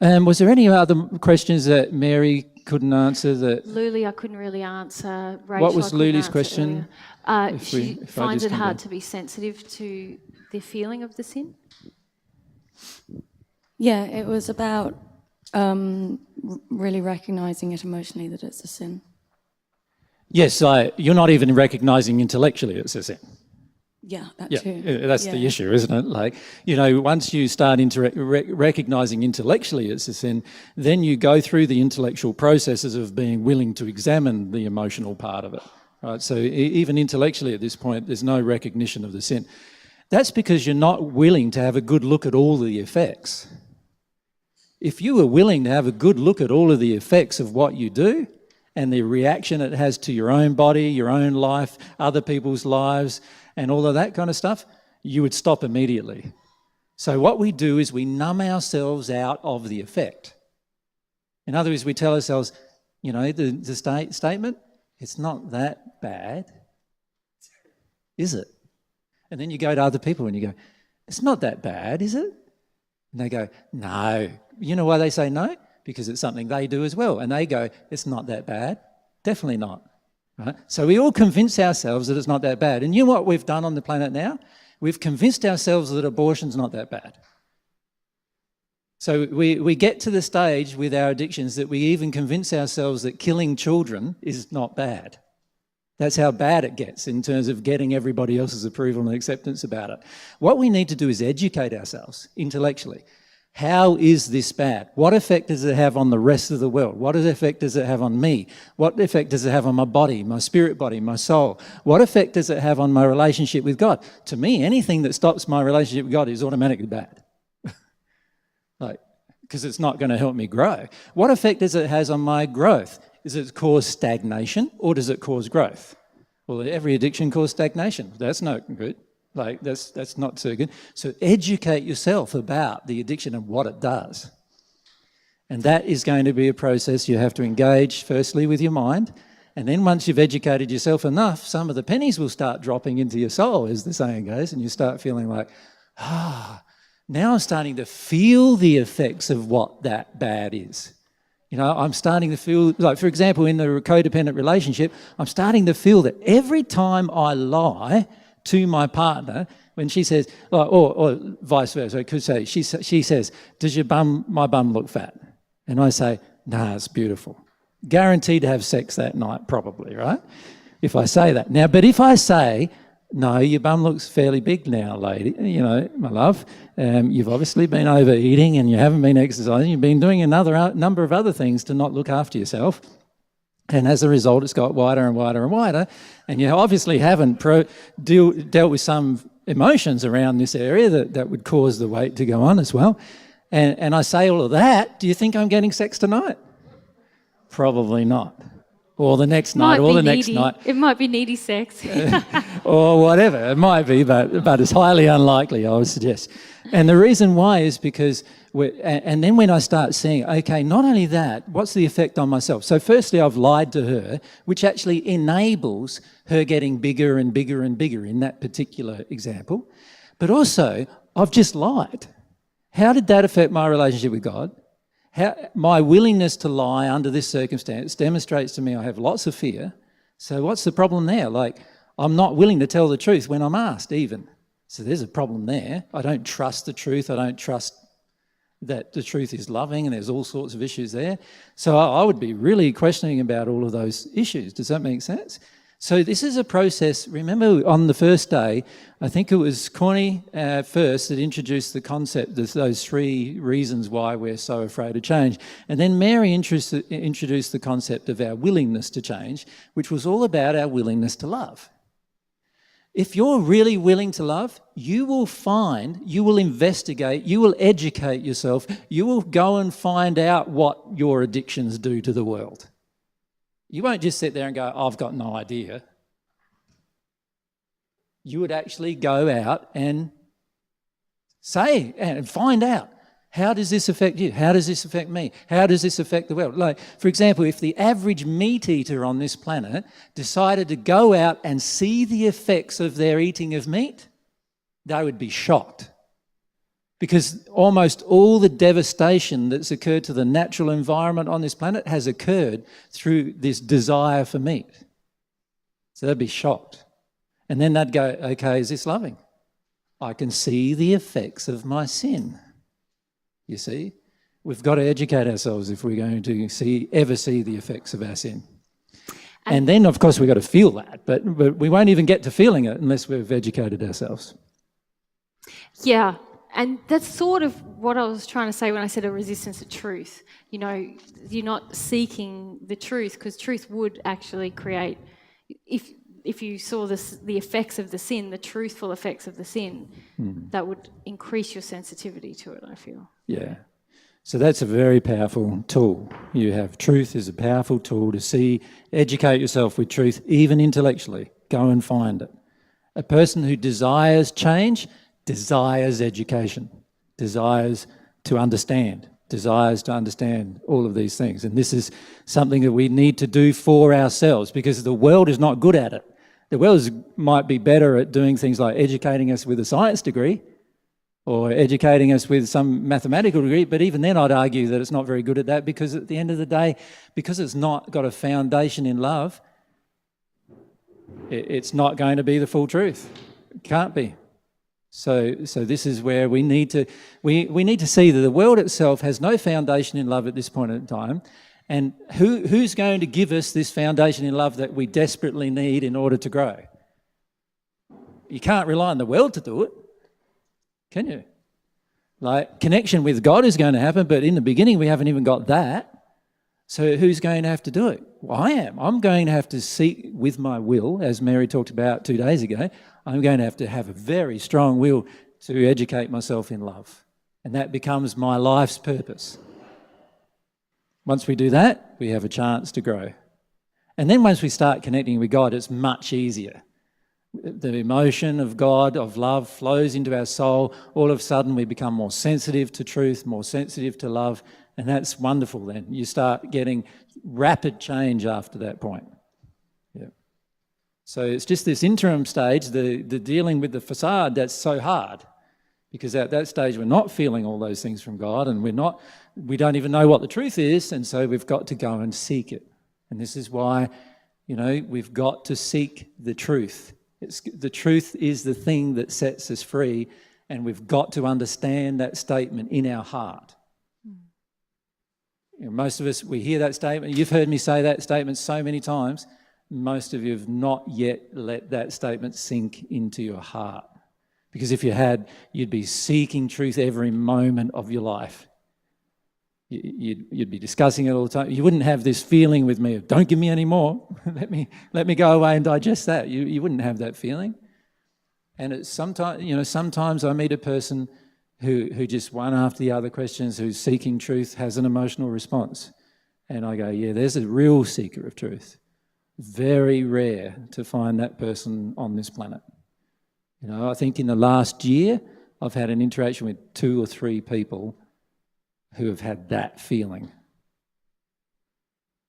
Was there any other questions that Mary couldn't answer? Luli, I couldn't really answer. Rachel, what was Luli's question? She finds it hard to be sensitive to the feeling of the sin. Yeah, it was about really recognising it emotionally that it's a sin. Yes, you're not even recognising intellectually it's a sin. Yeah, that Yeah, too. that's the issue, isn't it? Like, once you start recognising intellectually it's a sin, then you go through the intellectual processes of being willing to examine the emotional part of it. Right? So even intellectually at this point, there's no recognition of the sin. That's because you're not willing to have a good look at all the effects. If you were willing to have a good look at all of the effects of what you do and the reaction it has to your own body, your own life, other people's lives, and all of that kind of stuff, you would stop immediately. So what we do is we numb ourselves out of the effect. In other words, we tell ourselves, the statement, it's not that bad, is it? And then you go to other people and you go, it's not that bad, is it? And they go, no. You know why they say no? Because it's something they do as well. And they go, it's not that bad. Definitely not. Right? So we all convince ourselves that it's not that bad. And you know what we've done on the planet now? We've convinced ourselves that abortion's not that bad. So we get to the stage with our addictions that we even convince ourselves that killing children is not bad. That's how bad it gets in terms of getting everybody else's approval and acceptance about it. What we need to do is educate ourselves intellectually. How is this bad? What effect does it have on the rest of the world? What effect does it have on me? What effect does it have on my body, my spirit body, my soul? What effect does it have on my relationship with God? To me, anything that stops my relationship with God is automatically bad. Because it's not going to help me grow. What effect does it have on my growth? Does it cause stagnation or does it cause growth? Well, every addiction causes stagnation. That's no good. That's not so good. So educate yourself about the addiction and what it does. And that is going to be a process you have to engage firstly with your mind. And then once you've educated yourself enough, some of the pennies will start dropping into your soul, as the saying goes, and you start feeling like, now I'm starting to feel the effects of what that bad is. I'm starting to feel, like, for example, in the codependent relationship, I'm starting to feel that every time I lie to my partner, when she says, or vice versa, I could say, she says, does my bum look fat? And I say, nah, it's beautiful. Guaranteed to have sex that night, probably, right? If I say that. Now, but if I say, no, your bum looks fairly big now, lady, my love. You've obviously been overeating and you haven't been exercising. You've been doing another number of other things to not look after yourself. And as a result, it's got wider and wider and wider. And you obviously haven't dealt with some emotions around this area that would cause the weight to go on as well. And I say all of that, do you think I'm getting sex tonight? Probably not. Or the next night, or the next night. It might be needy sex. Or whatever, it might be, but it's highly unlikely, I would suggest. And the reason why is because, and then when I start seeing, okay, not only that, what's the effect on myself? So firstly, I've lied to her, which actually enables her getting bigger and bigger and bigger in that particular example. But also, I've just lied. How did that affect my relationship with God? My willingness to lie under this circumstance demonstrates to me I have lots of fear. So what's the problem there? I'm not willing to tell the truth when I'm asked even. So there's a problem there. I don't trust the truth. I don't trust that the truth is loving, and there's all sorts of issues there. So I would be really questioning about all of those issues. Does that make sense? So this is a process. Remember on the first day, I think it was Corny first that introduced the concept, those 3 reasons why we're so afraid of change. And then Mary introduced the concept of our willingness to change, which was all about our willingness to love. If you're really willing to love, you will investigate, you will educate yourself, you will go and find out what your addictions do to the world. You won't just sit there and go, I've got no idea. You would actually go out and say and find out, how does this affect you? How does this affect me? How does this affect the world? Like, for example, if the average meat eater on this planet decided to go out and see the effects of their eating of meat, they would be shocked. Because almost all the devastation that's occurred to the natural environment on this planet has occurred through this desire for meat. So they'd be shocked. And then they'd go, okay, is this loving? I can see the effects of my sin. You see? We've got to educate ourselves if we're going to ever see the effects of our sin. And then, of course, we've got to feel that, but we won't even get to feeling it unless we've educated ourselves. Yeah, and that's sort of what I was trying to say when I said a resistance to truth. You know, you're not seeking the truth, because truth would actually create, if you saw the effects of the sin, the truthful effects of the sin, that would increase your sensitivity to it, I feel. Yeah. So that's a very powerful tool. You have truth is a powerful tool to educate yourself with truth, even intellectually. Go and find it. A person who desires change desires education, desires to understand all of these things. And this is something that we need to do for ourselves, because the world is not good at it. The world might be better at doing things like educating us with a science degree or educating us with some mathematical degree, but even then I'd argue that it's not very good at that, because at the end of the day, because it's not got a foundation in love, it's not going to be the full truth. It can't be. So this is where we need to see that the world itself has no foundation in love at this point in time, and who's going to give us this foundation in love that we desperately need in order to grow? You can't rely on the world to do it, can you? Like, connection with God is going to happen, but in the beginning we haven't even got that. So who's going to have to do it? Well, I am. I'm going to have to seek with my will, as Mary talked about 2 days ago. I'm going to have a very strong will to educate myself in love. And that becomes my life's purpose. Once we do that, we have a chance to grow. And then once we start connecting with God, it's much easier. The emotion of God, of love, flows into our soul. All of a sudden we become more sensitive to truth, more sensitive to love, and that's wonderful then. You start getting rapid change after that point. Yeah. So it's just this interim stage, the dealing with the facade, that's so hard, because at that stage we're not feeling all those things from God, and we don't even know what the truth is, and so we've got to go and seek it. And this is why, we've got to seek the truth. The truth is the thing that sets us free, and we've got to understand that statement in our heart. Most of us, we hear that statement. You've heard me say that statement so many times. Most of you have not yet let that statement sink into your heart. Because if you had, you'd be seeking truth every moment of your life. You'd be discussing it all the time. You wouldn't have this feeling with me of, don't give me any more. let me go away and digest that. You wouldn't have that feeling. And it's sometimes I meet a person who just one after the other questions, who's seeking truth, has an emotional response. And I go, yeah, there's a real seeker of truth. Very rare to find that person on this planet. I think in the last year, I've had an interaction with 2 or 3 people who have had that feeling.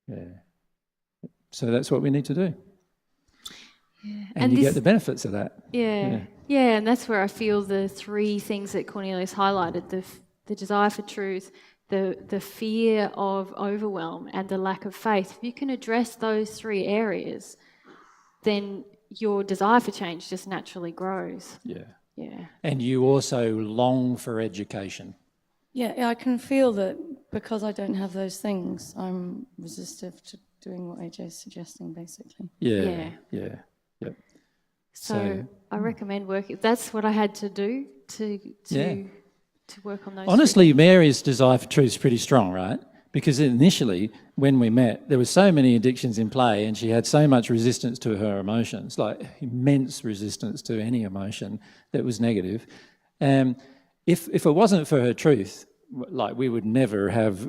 Yeah. So that's what we need to do. Yeah. And you get the benefits of that. Yeah, and that's where I feel the 3 things that Cornelius highlighted, the desire for truth, the fear of overwhelm, and the lack of faith. If you can address those 3 areas, then your desire for change just naturally grows. Yeah. Yeah. And you also long for education. Yeah, I can feel that because I don't have those things, I'm resistive to doing what AJ's suggesting, basically. Yeah. Yep. So I recommend working. That's what I had to do to work on those. Honestly, Mary's desire for truth is pretty strong, right? Because initially, when we met, there were so many addictions in play, and she had so much resistance to her emotions, like immense resistance to any emotion that was negative. If it wasn't for her truth, like we would never have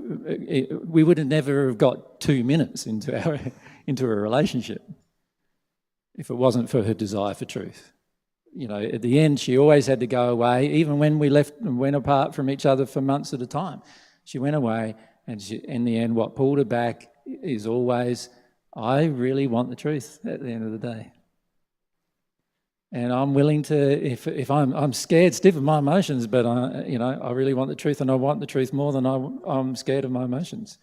got 2 minutes into a relationship. If it wasn't for her desire for truth. At the end, she always had to go away, even when we left and went apart from each other for months at a time. She went away, and in the end, what pulled her back is always, I really want the truth at the end of the day. And I'm willing to, if I'm scared stiff of my emotions, but I really want the truth, and I want the truth more than I'm scared of my emotions.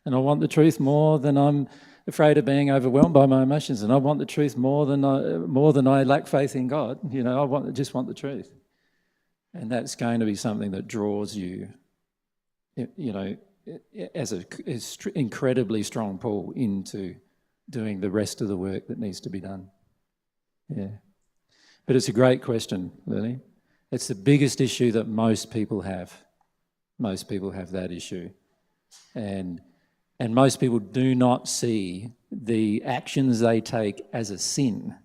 And I want the truth more than I'm afraid of being overwhelmed by my emotions. And I want the truth more than I lack faith in God. I just want the truth. And that's going to be something that draws you, as an incredibly strong pull into doing the rest of the work that needs to be done. Yeah. But it's a great question, Lily. It's the biggest issue that most people have. Most people have that issue. And most people do not see the actions they take as a sin,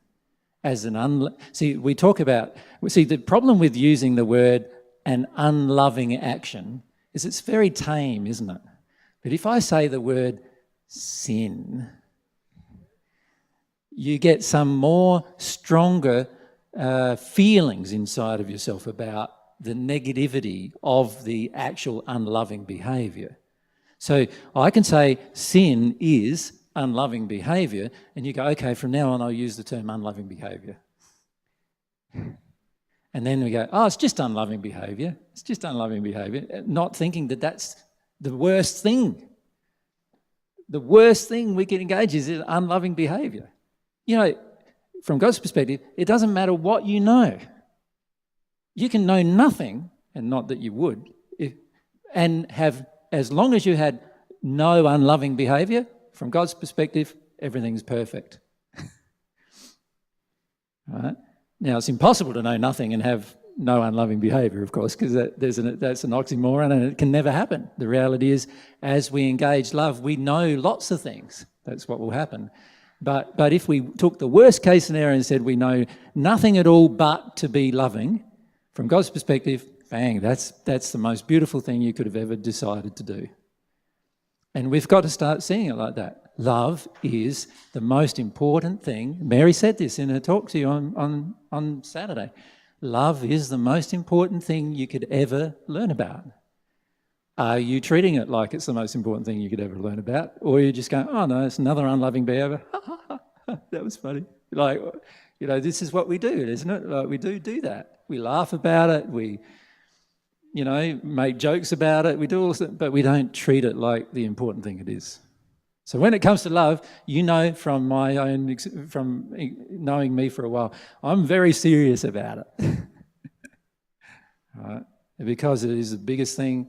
as an we talk about, the problem with using the word an unloving action is it's very tame, isn't it? But if I say the word sin, you get some more stronger feelings inside of yourself about the negativity of the actual unloving behaviour. So I can say sin is unloving behaviour, and you go, okay, from now on I'll use the term unloving behaviour. And then we go, oh, it's just unloving behaviour. It's just unloving behaviour, not thinking that that's the worst thing. The worst thing we can engage is in unloving behaviour. From God's perspective, it doesn't matter what you know. You can know nothing, and not that you would, and have, as long as you had no unloving behaviour, from God's perspective, everything's perfect. Right? Now, it's impossible to know nothing and have no unloving behaviour, of course, because that's an oxymoron and it can never happen. The reality is, as we engage love, we know lots of things. That's what will happen. But if we took the worst case scenario and said we know nothing at all but to be loving, from God's perspective, bang, that's the most beautiful thing you could have ever decided to do. And we've got to start seeing it like that. Love is the most important thing. Mary said this in her talk to you on Saturday. Love is the most important thing you could ever learn about. Are you treating it like it's the most important thing you could ever learn about? Or are you just going, oh no, it's another unloving behaviour. That was funny. This is what we do, isn't it? Like, we do that. We laugh about it. We, make jokes about it. We do all that, but we don't treat it like the important thing it is. So when it comes to love, from my own, from knowing me for a while, I'm very serious about it. Right? Because it is the biggest thing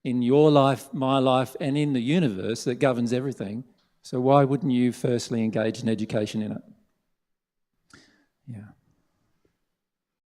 in your life, my life, and in the universe that governs everything. So why wouldn't you firstly engage in education in it? Yeah.